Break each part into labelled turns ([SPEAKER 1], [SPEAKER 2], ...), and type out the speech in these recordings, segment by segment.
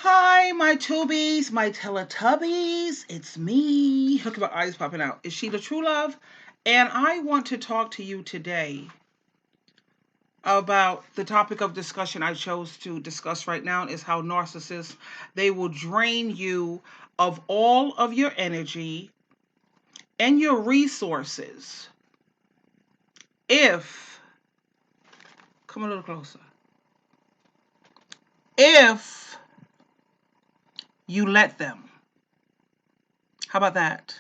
[SPEAKER 1] Hi, my tubies, my Teletubbies. It's me. Look at my eyes popping out. Is she the true love? And I want to talk to you today about the topic of discussion I chose to discuss right now is how narcissists, they will drain you of all of your energy and your resources if, come a little closer, if you let them. How about that?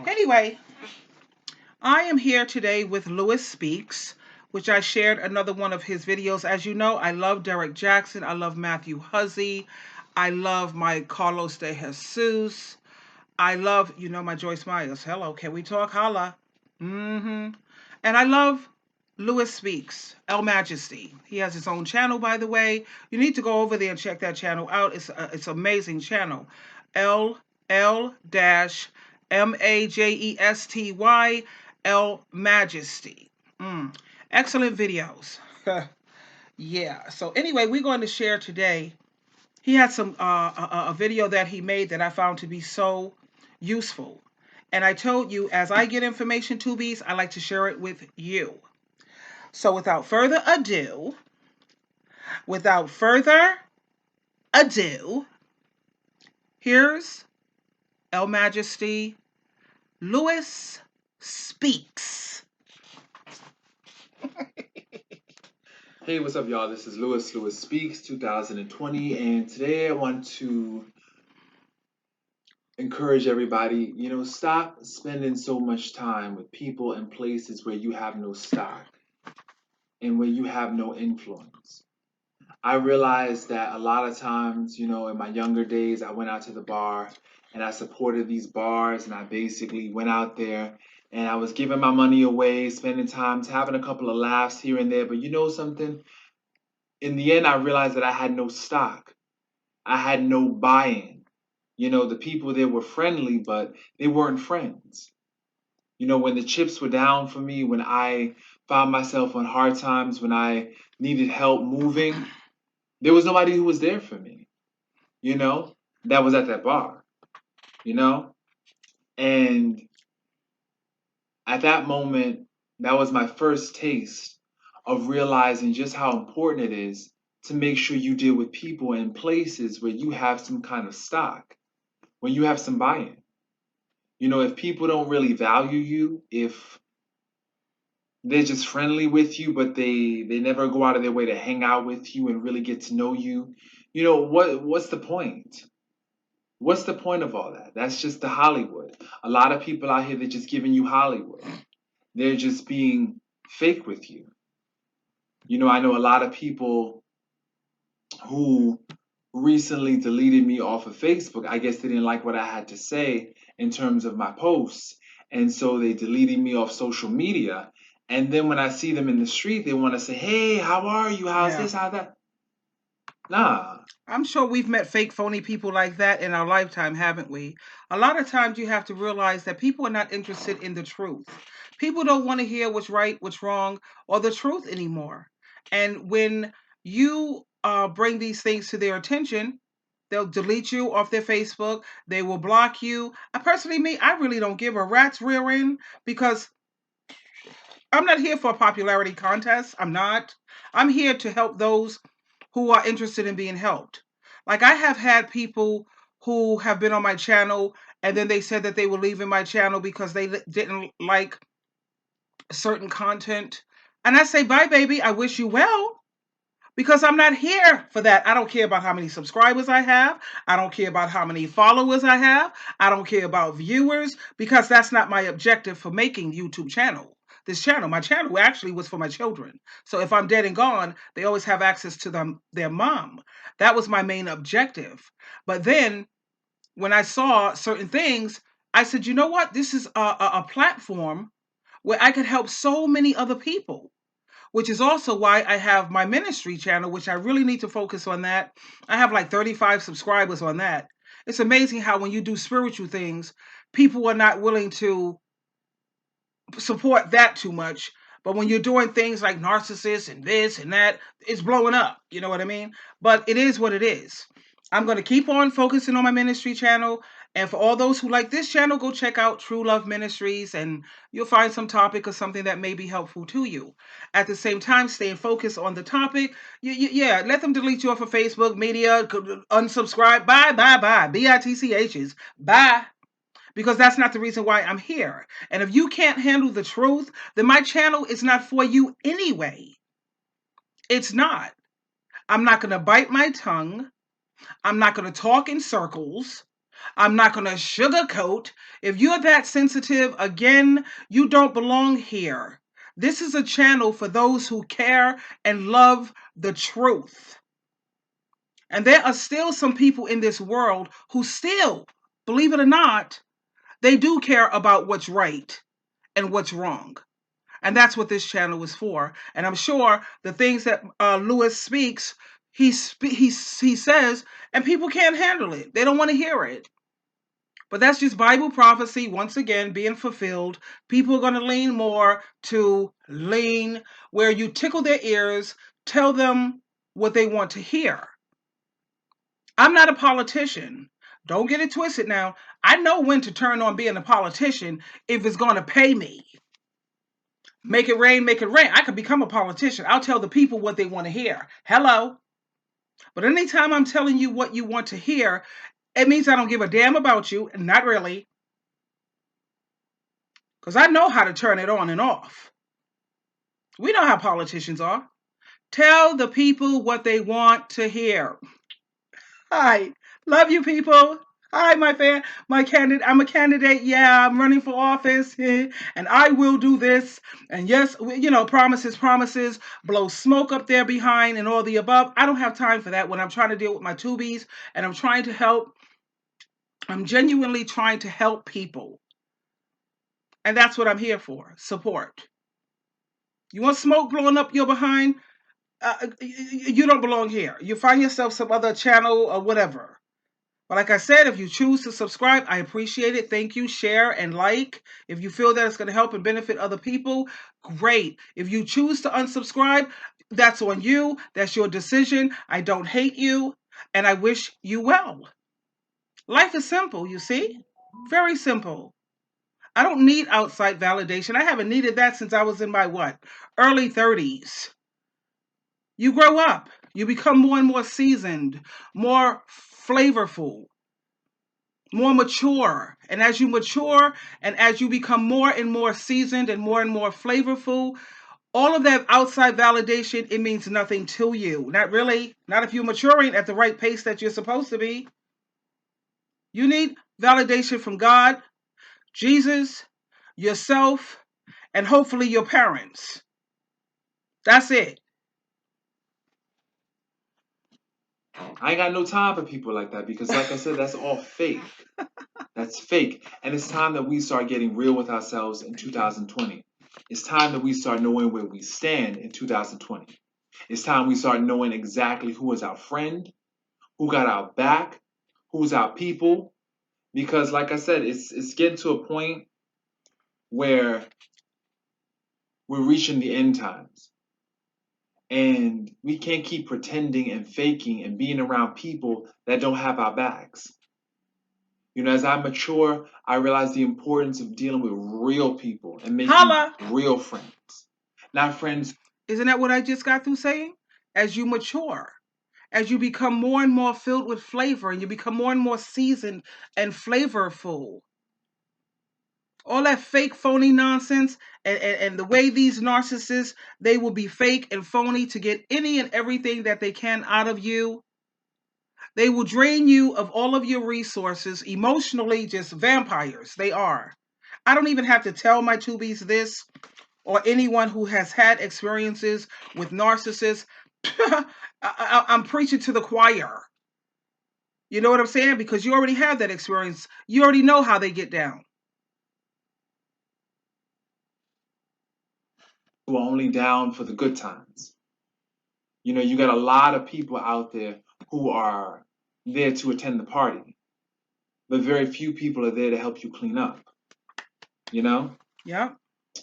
[SPEAKER 1] Anyway, I am here today with Lewis Speaks, which I shared another one of his videos. As you know, I love Derek Jackson. I love Matthew Hussey. I love my Carlos de Jesus. I love, my Joyce Myers. Hello, can we talk? Holla. And I love Lewis Speaks, El Majesty. He has his own channel, by the way. You need to go over there and check that channel out. It's an amazing channel. L-Majesty. El Majesty. Excellent videos. Yeah. So anyway, we're going to share today. He had some a video that he made that I found to be so useful. And I told you, as I get information, tubies, I like to share it with you. So without further ado, here's El Majesty. Lewis Speaks.
[SPEAKER 2] Hey, what's up, y'all? This is Lewis Speaks 2020, and today I want to encourage everybody, stop spending so much time with people and places where you have no stock and where you have no influence. I realized that a lot of times, in my younger days, I went out to the bar and I supported these bars, and I basically went out there and I was giving my money away, spending time, having a couple of laughs here and there. But you know something? In the end, I realized that I had no stock. I had no buy-in. The people there were friendly, but they weren't friends. When the chips were down for me, when I found myself on hard times, when I needed help moving, there was nobody who was there for me, that was at that bar, And at that moment, that was my first taste of realizing just how important it is to make sure you deal with people in places where you have some kind of stock, when you have some buy-in. If people don't really value you, if they're just friendly with you, but they never go out of their way to hang out with you and really get to know you, what's the point? What's the point of all that? That's just the Hollywood. A lot of people out here, they're just giving you Hollywood. They're just being fake with you. I know a lot of people who recently deleted me off of Facebook. I guess they didn't like what I had to say in terms of my posts. And so they deleted me off social media. And then when I see them in the street, they want to say, hey, how are you? How's this? How's that? Nah.
[SPEAKER 1] I'm sure we've met fake, phony people like that in our lifetime, haven't we? A lot of times you have to realize that people are not interested in the truth. People don't want to hear what's right, what's wrong, or the truth anymore. And when you bring these things to their attention, they'll delete you off their Facebook. They will block you. I really don't give a rat's rear end because I'm not here for a popularity contest. I'm not. I'm here to help those who are interested in being helped. Like I have had people who have been on my channel and then they said that they were leaving my channel because they didn't like certain content. And I say, bye, baby. I wish you well because I'm not here for that. I don't care about how many subscribers I have. I don't care about how many followers I have. I don't care about viewers because that's not my objective for making YouTube channel. My channel actually was for my children. So if I'm dead and gone, they always have access to their mom. That was my main objective. But then when I saw certain things, I said, you know what? This is a platform where I could help so many other people, which is also why I have my ministry channel, which I really need to focus on that. I have like 35 subscribers on that. It's amazing how when you do spiritual things, people are not willing to support that too much. But when you're doing things like Narcissist and this and that, it's blowing up. You know what I mean? But it is what it is. I'm going to keep on focusing on my ministry channel. And for all those who like this channel, go check out True Love Ministries and you'll find some topic or something that may be helpful to you. At the same time, staying focused on the topic. Yeah, let them delete you off of Facebook, media, unsubscribe. Bye, bye, bye. BITCHs. Bye. Because that's not the reason why I'm here. And if you can't handle the truth, then my channel is not for you anyway. It's not. I'm not going to bite my tongue. I'm not going to talk in circles. I'm not going to sugarcoat. If you're that sensitive, again, you don't belong here. This is a channel for those who care and love the truth. And there are still some people in this world who still, believe it or not, they do care about what's right and what's wrong. And that's what this channel is for. And I'm sure the things that Lewis speaks, he says, and people can't handle it. They don't want to hear it. But that's just Bible prophecy once again being fulfilled. People are going to lean more to lean where you tickle their ears, tell them what they want to hear. I'm not a politician. Don't get it twisted now. I know when to turn on being a politician if it's going to pay me. Make it rain, make it rain. I could become a politician. I'll tell the people what they want to hear. Hello. But anytime I'm telling you what you want to hear, it means I don't give a damn about you. Not really. Because I know how to turn it on and off. We know how politicians are. Tell the people what they want to hear. Hi. Love you people. Hi, my fan, my candidate. I'm a candidate. Yeah, I'm running for office, and I will do this. And yes, promises, promises, blow smoke up there behind, and all the above. I don't have time for that when I'm trying to deal with my tubies, and I'm trying to help. I'm genuinely trying to help people, and that's what I'm here for. Support. You want smoke blowing up your behind? You don't belong here. You find yourself some other channel or whatever. But like I said, if you choose to subscribe, I appreciate it. Thank you. Share and like. If you feel that it's going to help and benefit other people, great. If you choose to unsubscribe, that's on you. That's your decision. I don't hate you, and I wish you well. Life is simple, you see? Very simple. I don't need outside validation. I haven't needed that since I was in my what? Early 30s. You grow up. You become more and more seasoned, more flavorful, more mature. And as you mature and as you become more and more seasoned and more flavorful, all of that outside validation, it means nothing to you. Not really. Not if you're maturing at the right pace that you're supposed to be. You need validation from God, Jesus, yourself, and hopefully your parents. That's it.
[SPEAKER 2] I ain't got no time for people like that because, like I said, that's all fake. That's fake. And it's time that we start getting real with ourselves in 2020. It's time that we start knowing where we stand in 2020. It's time we start knowing exactly who is our friend, who got our back, who's our people. Because, like I said, it's getting to a point where we're reaching the end times. And we can't keep pretending and faking and being around people that don't have our backs. As I mature, I realize the importance of dealing with real people and making
[SPEAKER 1] Holla!
[SPEAKER 2] real friends. Not friends.
[SPEAKER 1] Isn't that what I just got through saying? As you mature, as you become more and more filled with flavor and you become more and more seasoned and flavorful. All that fake, phony nonsense, and the way these narcissists, they will be fake and phony to get any and everything that they can out of you. They will drain you of all of your resources, emotionally, just vampires. They are. I don't even have to tell my tubies this or anyone who has had experiences with narcissists. I'm preaching to the choir. You know what I'm saying? Because you already have that experience. You already know how they get down.
[SPEAKER 2] Who are only down for the good times. You got a lot of people out there who are there to attend the party, but very few people are there to help you clean up. You know?
[SPEAKER 1] Yeah.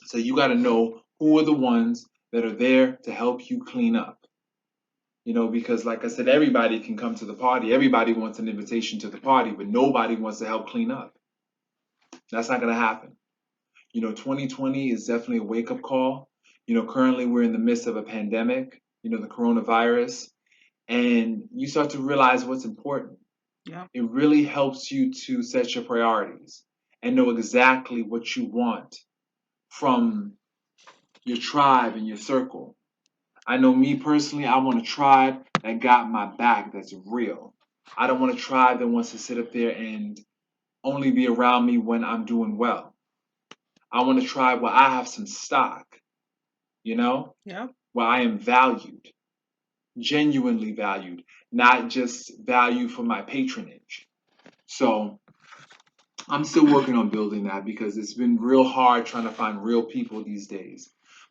[SPEAKER 2] So you got to know who are the ones that are there to help you clean up. Because like I said, everybody can come to the party. Everybody wants an invitation to the party, but nobody wants to help clean up. That's not going to happen. 2020 is definitely a wake up call. Currently we're in the midst of a pandemic, the coronavirus, and you start to realize what's important.
[SPEAKER 1] Yeah.
[SPEAKER 2] It really helps you to set your priorities and know exactly what you want from your tribe and your circle. I know me personally, I want a tribe that got my back, that's real. I don't want a tribe that wants to sit up there and only be around me when I'm doing well. I want a tribe where I have some stock, you know,
[SPEAKER 1] Yeah.
[SPEAKER 2] where I am valued, genuinely valued, not just valued for my patronage. So I'm still working on building that because it's been real hard trying to find real people these days.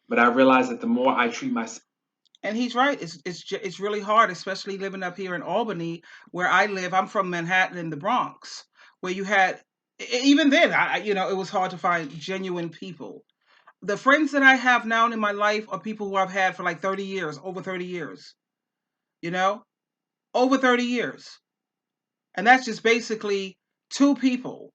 [SPEAKER 2] But I realize that the more I treat myself,
[SPEAKER 1] And he's right. It's really hard, especially living up here in Albany, where I live. I'm from Manhattan in the Bronx, where you had even then, it was hard to find genuine people. The friends that I have now in my life are people who I've had for like 30 years, over 30 years. You know, over 30 years, and that's just basically two people.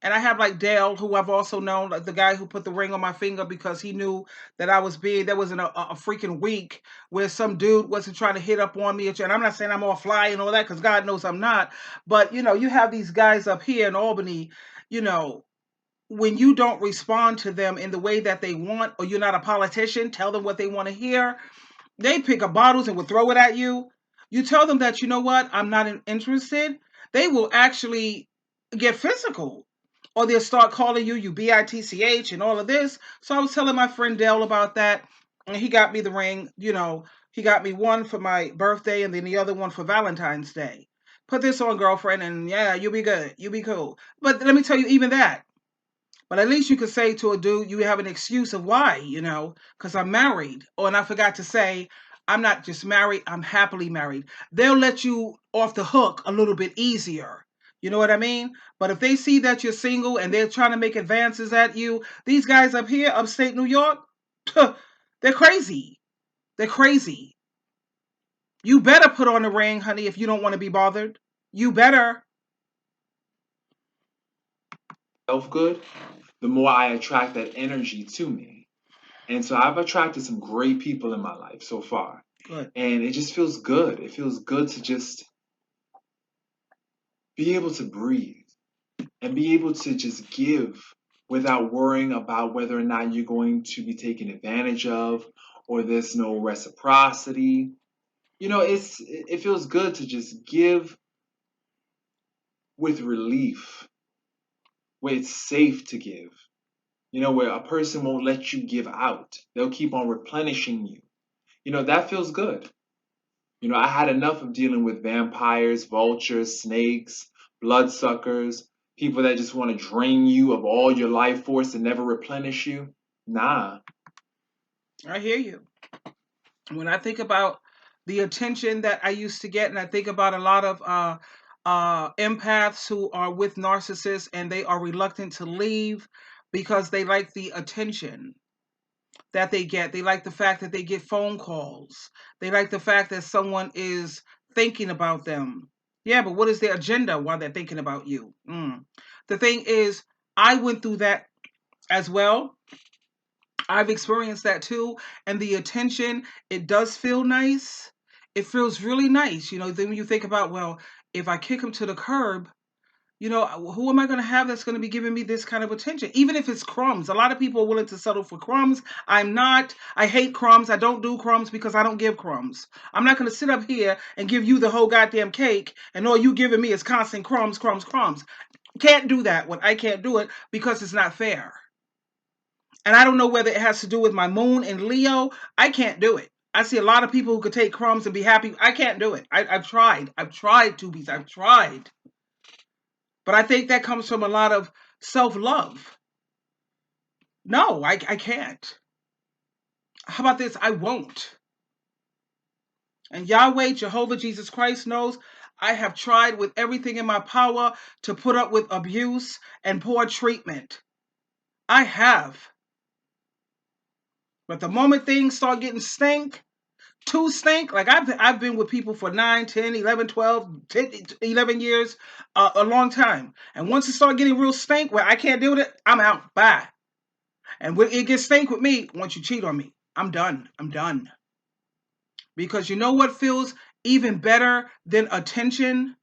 [SPEAKER 1] And I have like Dale, who I've also known, like the guy who put the ring on my finger because he knew that I was being. There wasn't a freaking week where some dude wasn't trying to hit up on me. And I'm not saying I'm all fly and all that because God knows I'm not. But you have these guys up here in Albany. You know, when you don't respond to them in the way that they want, or you're not a politician, tell them what they want to hear. They pick up bottles and will throw it at you. You tell them that, you know what, I'm not interested. They will actually get physical. Or they'll start calling you bitch and all of this. So I was telling my friend Dale about that. And he got me the ring. He got me one for my birthday and then the other one for Valentine's Day. Put this on, girlfriend, and yeah, you'll be good. You'll be cool. But let me tell you, even that, but at least you could say to a dude, you have an excuse of why, because I'm married. Oh, and I forgot to say, I'm not just married, I'm happily married. They'll let you off the hook a little bit easier. You know what I mean? But if they see that you're single and they're trying to make advances at you, these guys up here, upstate New York, they're crazy. They're crazy. You better put on a ring, honey, if you don't want to be bothered. You better.
[SPEAKER 2] good, the more I attract that energy to me. And so I've attracted some great people in my life so far.
[SPEAKER 1] Good.
[SPEAKER 2] And it just feels good. It feels good to just be able to breathe and be able to just give without worrying about whether or not you're going to be taken advantage of or there's no reciprocity. It feels good to just give with relief, where it's safe to give. Where a person won't let you give out. They'll keep on replenishing you. That feels good. I had enough of dealing with vampires, vultures, snakes, bloodsuckers, people that just want to drain you of all your life force and never replenish you. Nah.
[SPEAKER 1] I hear you. When I think about the attention that I used to get, and I think about a lot of empaths who are with narcissists and they are reluctant to leave because they like the attention that they get. They like the fact that they get phone calls. They like the fact that someone is thinking about them. Yeah, but what is their agenda while they're thinking about you? The thing is, I went through that as well. I've experienced that too. And the attention, it does feel nice. It feels really nice. Then you think about, well, if I kick him to the curb, who am I going to have that's going to be giving me this kind of attention? Even if it's crumbs. A lot of people are willing to settle for crumbs. I'm not. I hate crumbs. I don't do crumbs because I don't give crumbs. I'm not going to sit up here and give you the whole goddamn cake and all you giving me is constant crumbs, crumbs, crumbs. Can't do that when I can't do it because it's not fair. And I don't know whether it has to do with my moon in Leo. I can't do it. I see a lot of people who could take crumbs and be happy. I can't do it. I've tried. I've tried, Tubies. I've tried. But I think that comes from a lot of self-love. No, I can't. How about this? I won't. And Yahweh, Jehovah, Jesus Christ knows I have tried with everything in my power to put up with abuse and poor treatment. I have. But the moment things start getting stink, Two stink. Like I've been with people for 9, 10, 11, 12, 10, 11 years, a long time. And once it start getting real stink where I can't deal with it, I'm out. Bye. And when it gets stink with me, once you cheat on me, I'm done. I'm done. Because you know what feels even better than attention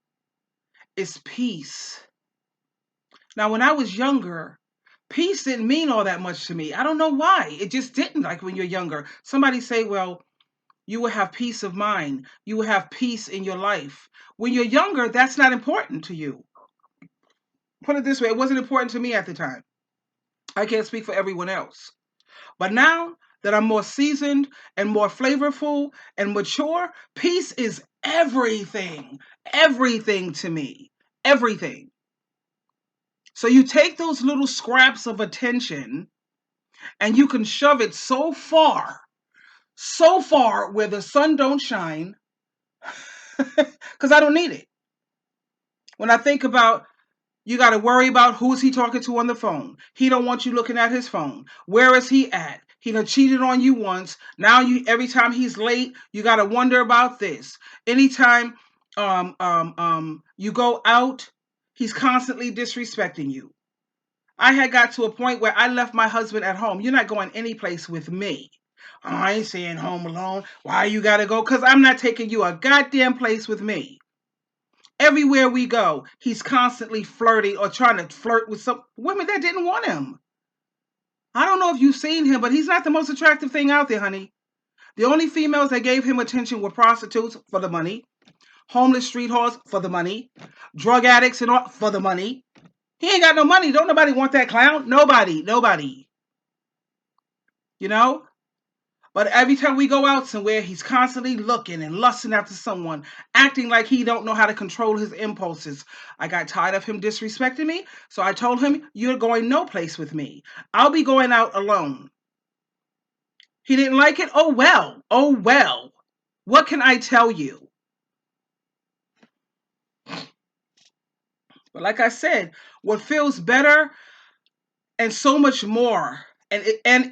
[SPEAKER 1] is peace. Now, when I was younger, peace didn't mean all that much to me. I don't know why. It just didn't. Like when you're younger, somebody say, well, you will have peace of mind. You will have peace in your life. When you're younger, that's not important to you. Put it this way, it wasn't important to me at the time. I can't speak for everyone else. But now that I'm more seasoned and more flavorful and mature, peace is everything. Everything to me. Everything. So you take those little scraps of attention and you can shove it so far where the sun don't shine, because I don't need it. When I think about, you got to worry about who's he talking to on the phone. He don't want you looking at his phone. Where is he at? He done cheated on you once. Now you, every time he's late, you got to wonder about this. Anytime you go out, he's constantly disrespecting you. I had got to a point where I left my husband at home. You're not going any place with me. Oh, I ain't staying home alone. Why you gotta go? Because I'm not taking you a goddamn place with me. Everywhere we go, he's constantly flirting or trying to flirt with some women that didn't want him. I don't know if you've seen him, but he's not the most attractive thing out there, honey. The only females that gave him attention were prostitutes for the money, homeless street whores for the money, drug addicts and all for the money. He ain't got no money. Don't nobody want that clown. Nobody. You know? But every time we go out somewhere, he's constantly looking and lusting after someone, acting like he don't know how to control his impulses. I got tired of him disrespecting me, so I told him, you're going no place with me. I'll be going out alone. He didn't like it? Oh well. Oh well. What can I tell you? But like I said, what feels better and so much more and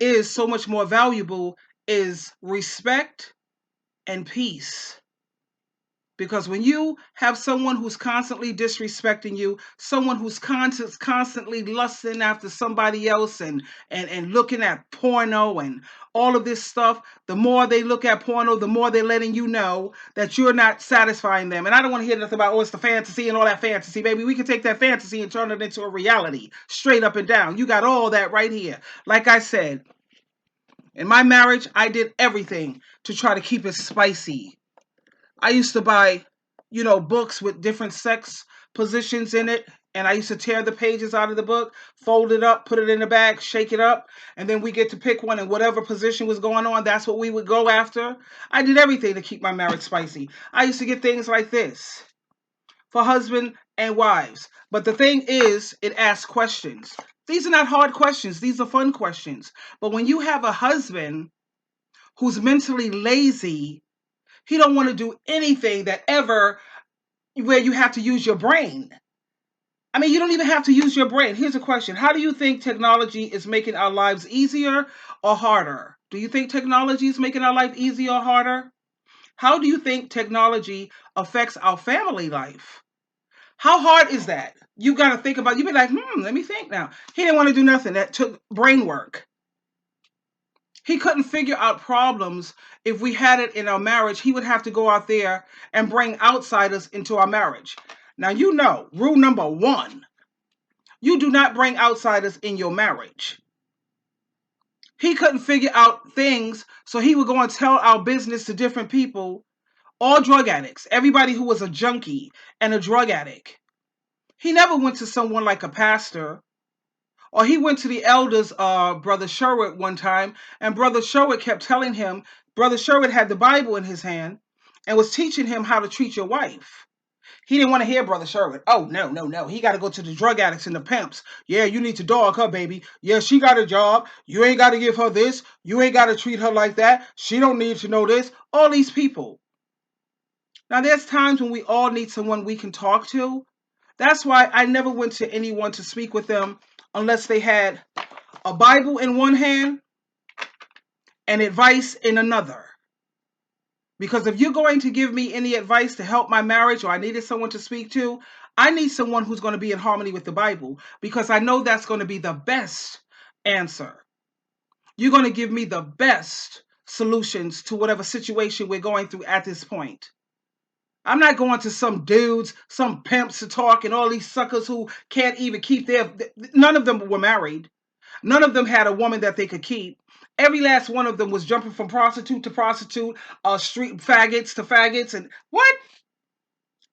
[SPEAKER 1] is so much more valuable is respect and peace. Because when you have someone who's constantly disrespecting you, someone who's constantly lusting after somebody else and looking at porno and all of this stuff, the more they look at porno, the more they're letting you know that you're not satisfying them. And I don't want to hear nothing about, oh, it's the fantasy and all that fantasy, baby. We can take that fantasy and turn it into a reality, straight up and down. You got all that right here. Like I said, in my marriage, I did everything to try to keep it spicy. I used to buy, books with different sex positions in it. And I used to tear the pages out of the book, fold it up, put it in the bag, shake it up, and then we get to pick one. And whatever position was going on, that's what we would go after. I did everything to keep my marriage spicy. I used to get things like this for husband and wives. But the thing is, it asks questions. These are not hard questions. These are fun questions. But when you have a husband who's mentally lazy, he don't want to do anything that ever where you have to use your brain. I mean, you don't even have to use your brain. Here's a question. How do you think technology is making our lives easier or harder? Do you think technology is making our life easier or harder? How do you think technology affects our family life? How hard is that? You got to think about, you be like, let me think now. He didn't want to do nothing. That took brain work. He couldn't figure out problems. If we had it in our marriage, he would have to go out there and bring outsiders into our marriage. Now, rule number one, you do not bring outsiders in your marriage. He couldn't figure out things, so he would go and tell our business to different people, all drug addicts, everybody who was a junkie and a drug addict. He never went to someone like a pastor. Or he went to the elders, Brother Sherwood, one time, and Brother Sherwood kept telling him, Brother Sherwood had the Bible in his hand and was teaching him how to treat your wife. He didn't want to hear Brother Sherwood. Oh, no, no, no. He got to go to the drug addicts and the pimps. Yeah, you need to dog her, baby. Yeah, she got a job. You ain't got to give her this. You ain't got to treat her like that. She don't need to know this. All these people. Now, there's times when we all need someone we can talk to. That's why I never went to anyone to speak with them unless they had a Bible in one hand and advice in another. Because if you're going to give me any advice to help my marriage or I needed someone to speak to, I need someone who's going to be in harmony with the Bible because I know that's going to be the best answer. You're going to give me the best solutions to whatever situation we're going through at this point. I'm not going to some dudes, some pimps to talk and all these suckers who can't even keep their. None of them were married. None of them had a woman that they could keep. Every last one of them was jumping from prostitute to prostitute, street faggots to faggots, and what?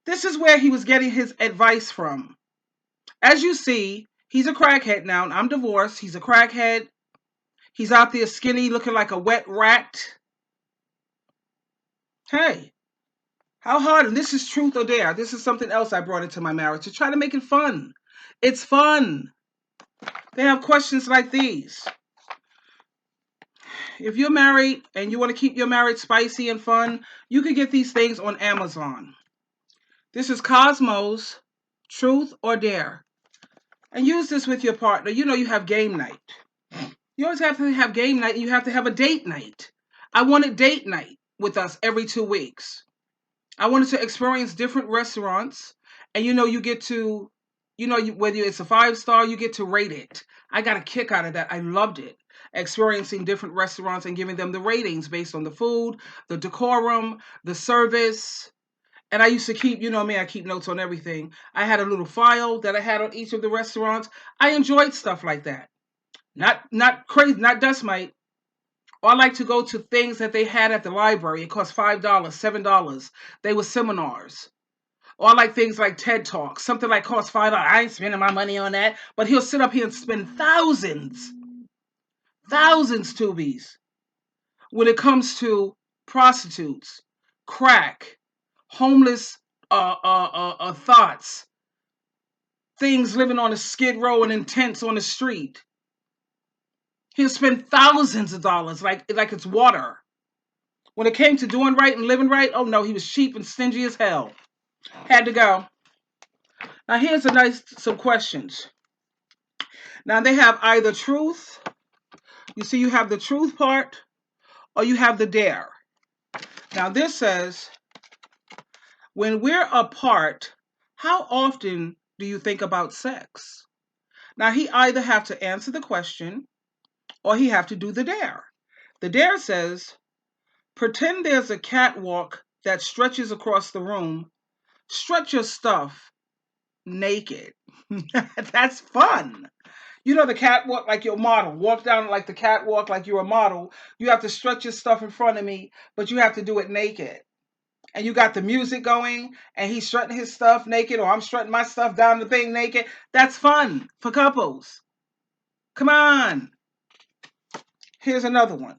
[SPEAKER 1] This is where he was getting his advice from. As you see, he's a crackhead now. I'm divorced. He's a crackhead. He's out there skinny, looking like a wet rat. Hey, how hard? And this is truth or dare. This is something else I brought into my marriage to try to make it fun. It's fun. They have questions like these. If you're married and you want to keep your marriage spicy and fun, you can get these things on Amazon. This is Cosmos, Truth or Dare. And use this with your partner. You know you have game night. You always have to have game night and you have to have a date night. I wanted date night with us every 2 weeks. I wanted to experience different restaurants. And you get to, whether it's a 5-star, you get to rate it. I got a kick out of that. I loved it. Experiencing different restaurants and giving them the ratings based on the food, the decorum, the service. And I used to keep, me, I keep notes on everything. I had a little file that I had on each of the restaurants. I enjoyed stuff like that. Not crazy, not dust mite. Or I like to go to things that they had at the library. It cost $5, $7. They were seminars. Or I like things like TED Talks. Something like cost $5. I ain't spending my money on that. But he'll sit up here and spend thousands, tubies, when it comes to prostitutes, crack, homeless thoughts, things living on a skid row and in tents on the street. He'll spend thousands of dollars like it's water. When it came to doing right and living right, oh no, he was cheap and stingy as hell. Had to go. Now here's some questions. Now they have either truth, you see you have the truth part, or you have the dare. Now this says, when we're apart, how often do you think about sex? Now he either have to answer the question or he have to do the dare. The dare says, pretend there's a catwalk that stretches across the room. Stretch your stuff naked. That's fun. You know the catwalk, like your model. Walk down like the catwalk like you're a model. You have to stretch your stuff in front of me, but you have to do it naked. And you got the music going, and he's strutting his stuff naked, or I'm strutting my stuff down the thing naked. That's fun for couples. Come on. Here's another one.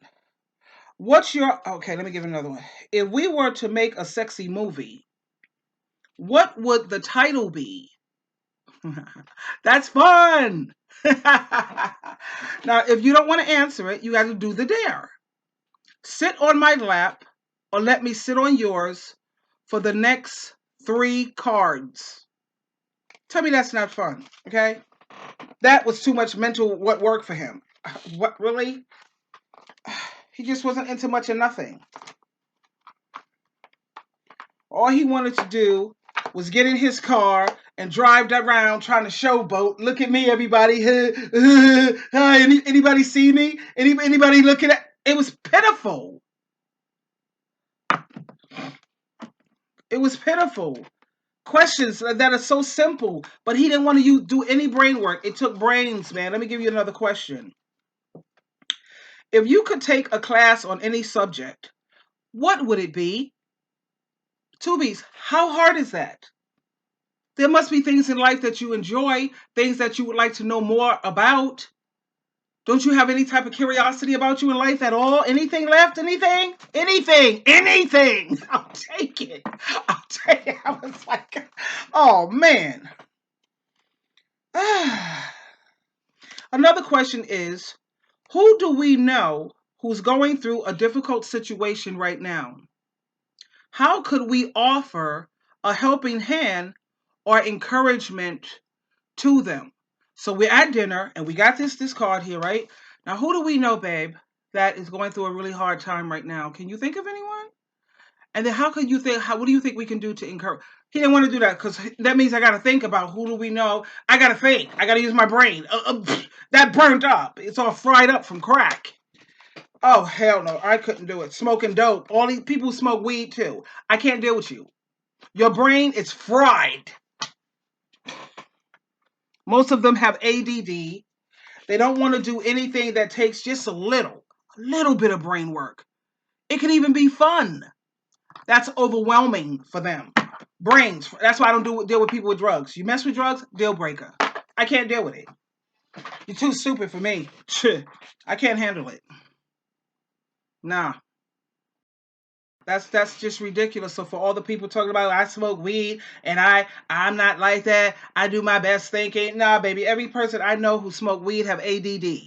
[SPEAKER 1] Okay, let me give another one. If we were to make a sexy movie, what would the title be? That's fun. Now, if you don't want to answer it, you got to do the dare. Sit on my lap or let me sit on yours for the next 3 cards. Tell me that's not fun, okay? That was too much mental work for him. What, really? He just wasn't into much of nothing. All he wanted to do was get in his car and drive around trying to showboat. Look at me, everybody. Hi, anybody see me? Anybody looking at? It was pitiful. It was pitiful. Questions that are so simple, but he didn't want to do any brain work. It took brains, man. Let me give you another question. If you could take a class on any subject, what would it be? Tubies, how hard is that? There must be things in life that you enjoy, things that you would like to know more about. Don't you have any type of curiosity about you in life at all? Anything left? Anything? Anything? Anything? I'll take it. I'll take it. I was like, oh man. Another question is, who do we know who's going through a difficult situation right now? How could we offer a helping hand or encouragement to them? So we're at dinner and we got this card here, right? Now, who do we know, babe, that is going through a really hard time right now? Can you think of anyone? And then how could you think, what do you think we can do to encourage? He didn't want to do that because that means I got to think about who do we know. I got to think. I got to use my brain. That burnt up. It's all fried up from crack. Oh, hell no. I couldn't do it. Smoking dope. All these people smoke weed too. I can't deal with you. Your brain is fried. Most of them have ADD. They don't want to do anything that takes just a little bit of brain work. It can even be fun. That's overwhelming for them. Brains. That's why I don't deal with people with drugs. You mess with drugs, deal breaker. I can't deal with it. You're too stupid for me. I can't handle it. Nah. That's just ridiculous. So for all the people talking about I smoke weed and I'm not like that. I do my best thinking. Nah, baby. Every person I know who smoke weed have ADD.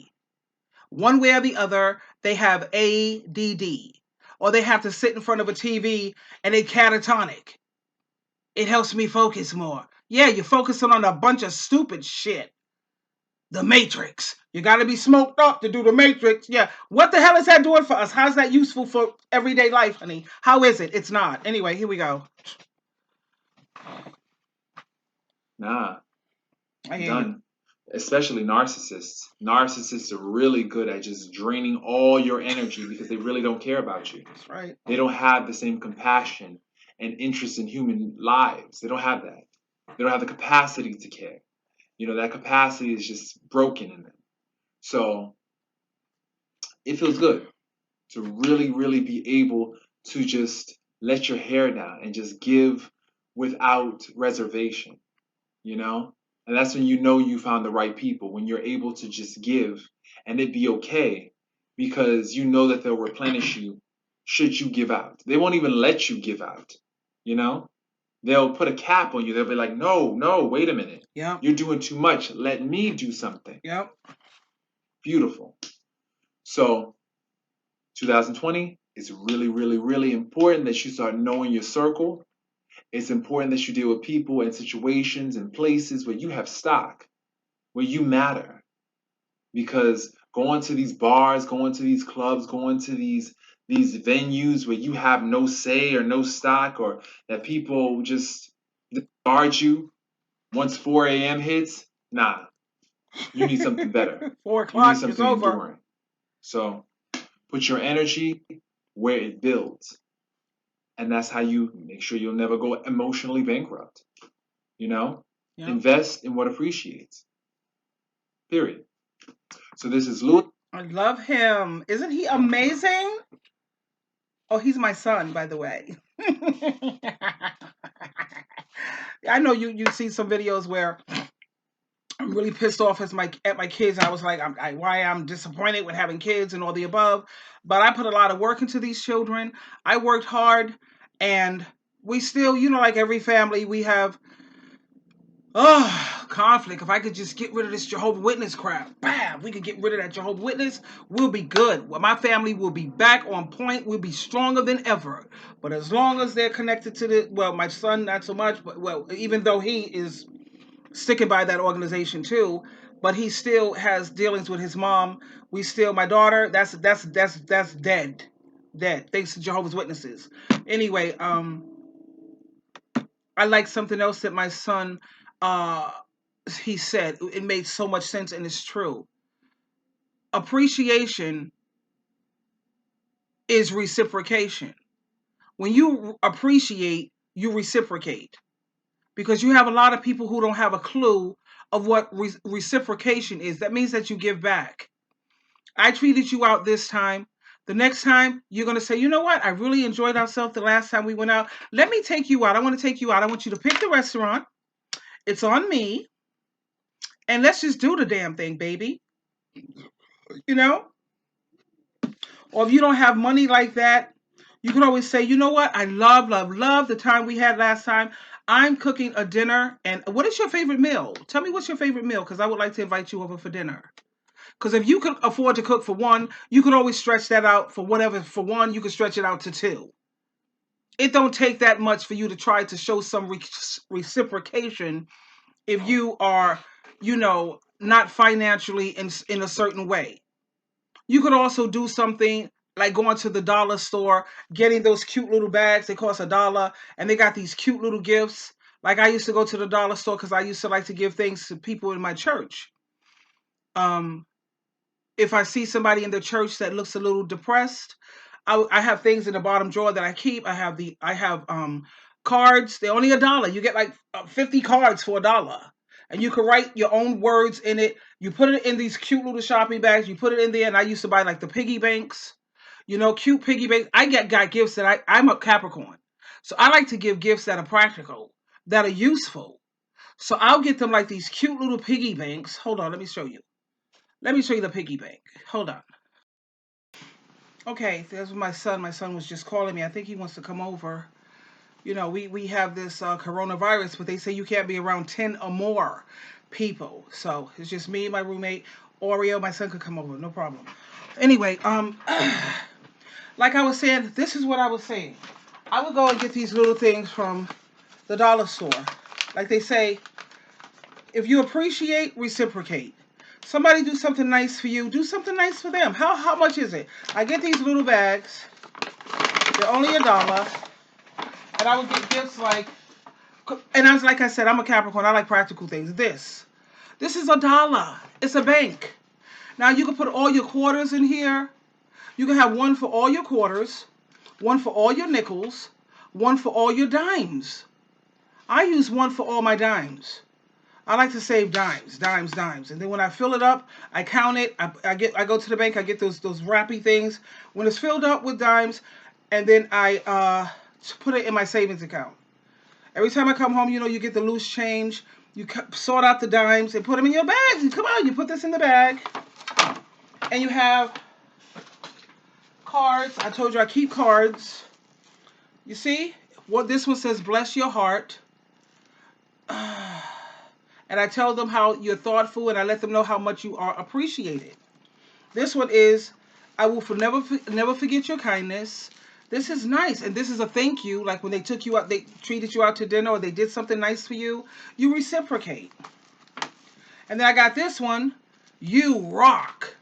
[SPEAKER 1] One way or the other, they have ADD. Or they have to sit in front of a TV and they catatonic. It helps me focus more. Yeah, you're focusing on a bunch of stupid shit. The Matrix. You got to be smoked up to do the Matrix. Yeah. What the hell is that doing for us? How's that useful for everyday life, honey? How is it? It's not. Anyway, here we go.
[SPEAKER 2] Nah,
[SPEAKER 1] I hear you.
[SPEAKER 2] done. Especially narcissists. Narcissists are really good at just draining all your energy because they really don't care about you.
[SPEAKER 1] That's right.
[SPEAKER 2] They don't have the same compassion and interest in human lives. They don't have that. They don't have the capacity to care. That capacity is just broken in them. So it feels good to really, really be able to just let your hair down and just give without reservation, you know? And that's when you found the right people, when you're able to just give and it be okay because you know that they'll replenish you should you give out. They won't even let you give out, you know? They'll put a cap on you. They'll be like, no, no, wait a minute.
[SPEAKER 1] Yep.
[SPEAKER 2] You're doing too much. Let me do something.
[SPEAKER 1] Yep.
[SPEAKER 2] Beautiful. So 2020, it's really, really, really important that you start knowing your circle. It's important that you deal with people and situations and places where you have stock, where you matter. Because going to these bars, going to these clubs, going to these venues where you have no say or no stock, or that people just discard you once 4 a.m. hits, nah, you need something better.
[SPEAKER 1] 4
[SPEAKER 2] You need
[SPEAKER 1] o'clock is
[SPEAKER 2] something
[SPEAKER 1] over.
[SPEAKER 2] enduring. So put your energy where it builds. And that's how you make sure you'll never go emotionally bankrupt. Yep. Invest in what appreciates. Period. So this is Louis.
[SPEAKER 1] I love him. Isn't he amazing? Oh, he's my son, by the way. I know you see some videos where I'm really pissed off at my kids. I was like, why I'm disappointed with having kids and all the above. But I put a lot of work into these children. I worked hard, and we still, like every family, we have conflict. If I could just get rid of this Jehovah's Witness crap, bam, we could get rid of that Jehovah's Witness, we'll be good. Well, my family will be back on point. We'll be stronger than ever. But as long as they're connected to my son, not so much, but even though he is sticking by that organization too, but he still has dealings with his mom. My daughter, that's dead. Dead. Thanks to Jehovah's Witnesses. Anyway, I like something else that my son he said. It made so much sense and it's true. Appreciation is reciprocation. When you appreciate, you reciprocate. Because you have a lot of people who don't have a clue of what reciprocation is. That means that you give back. I treated you out this time. The next time, you're going to say, you know what? I really enjoyed ourselves the last time we went out. Let me take you out. I want to take you out. I want you to pick the restaurant. It's on me. And let's just do the damn thing, baby. You know? Or if you don't have money like that, you can always say, you know what? I love, love, love the time we had last time. I'm cooking a dinner. And what is your favorite meal? Tell me what's your favorite meal because I would like to invite you over for dinner. Because if you could afford to cook for one, you could always stretch that out for whatever. For one, you could stretch it out to two. It don't take that much for you to try to show some reciprocation if you are, not financially in a certain way. You could also do something like going to the dollar store, getting those cute little bags. They cost $1, and they got these cute little gifts. Like I used to go to the dollar store because I used to like to give things to people in my church. Um, if I see somebody in the church that looks a little depressed, I have things in the bottom drawer that I keep. I have cards. They're only $1. You get like 50 cards for $1, and you can write your own words in it. You put it in these cute little shopping bags. You put it in there, and I used to buy like the piggy banks, cute piggy banks. Got gifts that I'm a Capricorn, so I like to give gifts that are practical, that are useful. So I'll get them like these cute little piggy banks. Hold on, let me show you. Let me show you the piggy bank. Hold on. Okay, there's my son. My son was just calling me. I think he wants to come over. We have this coronavirus, but they say you can't be around 10 or more people. So it's just me, my roommate, Oreo. My son could come over, no problem. Anyway, like I was saying, this is what I was saying. I would go and get these little things from the dollar store. Like they say, if you appreciate, reciprocate. Somebody do something nice for you, do something nice for them. How much is it? I get these little bags. They're only $1. And I would get gifts and like I said, I'm a Capricorn. I like practical things. This is $1. It's a bank. Now you can put all your quarters in here. You can have one for all your quarters, one for all your nickels, one for all your dimes. I use one for all my dimes. I like to save dimes, dimes, dimes, and then when I fill it up, I count it. I go to the bank. I get those wrappy things. When it's filled up with dimes, and then I put it in my savings account. Every time I come home, you get the loose change. You sort out the dimes and put them in your bags. And come on, you put this in the bag, and you have cards. I told you I keep cards. You see what this one says? Bless your heart. And I tell them how you're thoughtful, and I let them know how much you are appreciated. This one is, I will never forget your kindness. This is nice, and this is a thank you. Like when they took you out, they treated you out to dinner, or they did something nice for you, you reciprocate. And then I got this one, you rock.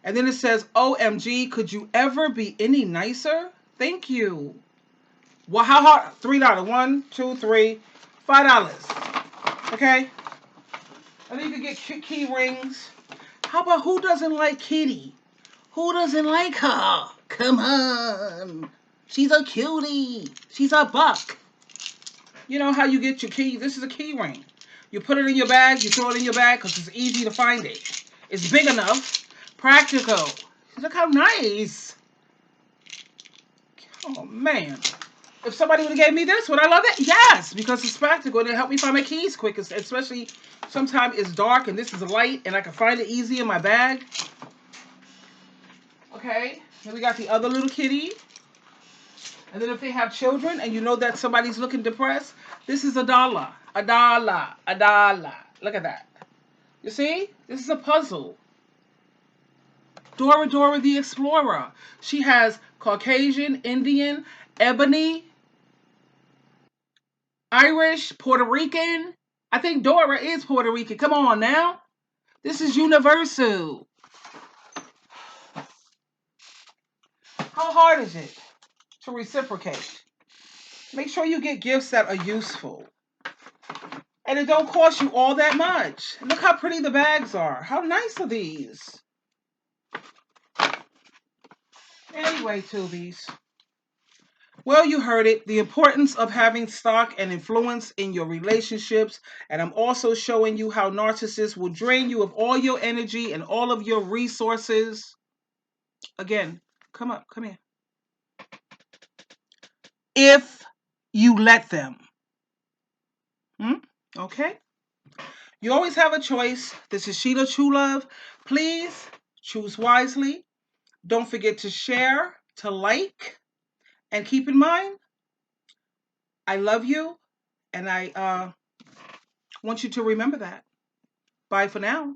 [SPEAKER 1] And then it says, OMG, could you ever be any nicer? Thank you. Well, how hard? $3. One, two, three, $5. Okay? And then you can get key rings. How about who doesn't like Kitty? Who doesn't like her? Come on. She's a cutie. She's a buck. You know how you get your key? This is a key ring. You put it in your bag. You throw it in your bag because it's easy to find it. It's big enough. Practical. Look how nice. Oh, man. If somebody would have gave me this, would I love it? Yes, because it's practical and it helped me find my keys quick, especially sometimes it's dark and this is light and I can find it easy in my bag. Okay, then we got the other little kitty. And then if they have children and you know that somebody's looking depressed, this is $1. $1. $1. Look at that. You see? This is a puzzle. Dora the Explorer. She has Caucasian, Indian, ebony, Irish, Puerto Rican. I think Dora is Puerto Rican. Come on now. This is universal. How hard is it to reciprocate? Make sure you get gifts that are useful. And it don't cost you all that much. Look how pretty the bags are. How nice are these? Anyway, Tubies. Well, you heard it. The importance of having stock and influence in your relationships. And I'm also showing you how narcissists will drain you of all your energy and all of your resources. Again, come up, come here. If you let them. Okay? You always have a choice. This is Sheila True Love. Please choose wisely. Don't forget to share, to like, and keep in mind, I love you, and I want you to remember that. Bye for now.